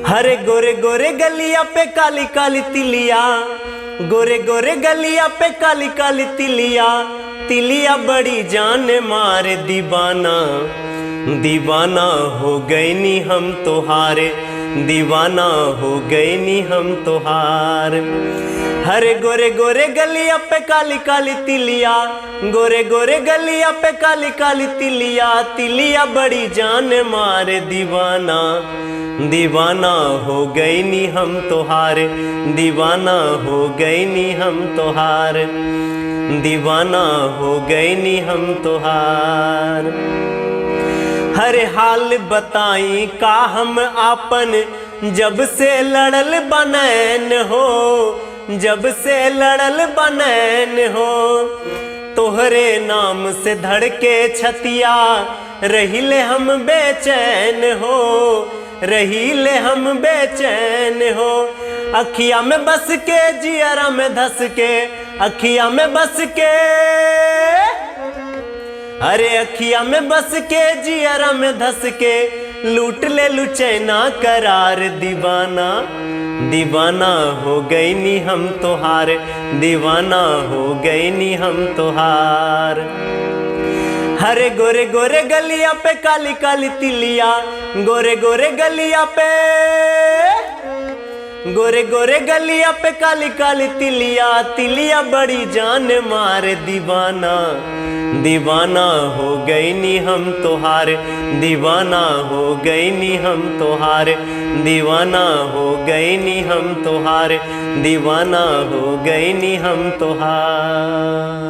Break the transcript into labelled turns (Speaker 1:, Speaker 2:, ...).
Speaker 1: हरे गोरे गोरे गलिया पे काली काली तिलिया, गोरे गोरे गलिया पे काली काली तिलिया, तिलिया बड़ी जान मारे दीवाना, दीवाना हो गई नी हम तोहारे, दीवाना हो गई नी हम तोहार। हरे गोरे गोरे गलिया पे काली काली तिलिया, गोरे गोरे गलिया पे काली काली तिलिया, तिलिया बड़ी जान मारे दीवाना, दीवाना हो गई नी हम तोहारे, दीवाना हो गई नी हम तोहार, दीवाना हो गई नी हम तोहार। हरे हाल बताई का हम आपन, जब से लड़ल बनैन हो, जब से लड़ल बनैन हो, तोहरे नाम से धड़के छतिया, रहिले हम बेचैन हो, रहीले हम बेचैन हो। अखिया में बस के जियरा में धस के, अखिया में बस के, अरे अखिया में बस के जियरा में धस के, लूट ले लुचैना करार दीवाना, दीवाना हो गई नी हम तोहार, दीवाना हो गई नी हम तोहार। हरे गोरे गोरे गलिया पे काली काली तिलिया, गोरे गोरे गलिया पे, गोरे गोरे गलिया पे काली काली तिलिया, तिलिया बड़ी जान मारे दीवाना, दीवाना हो गई नी हम तोहार, दीवाना हो गई नी हम तोहार, दीवाना हो गई नी हम तोहार, दीवाना हो गई नी हम तोहार।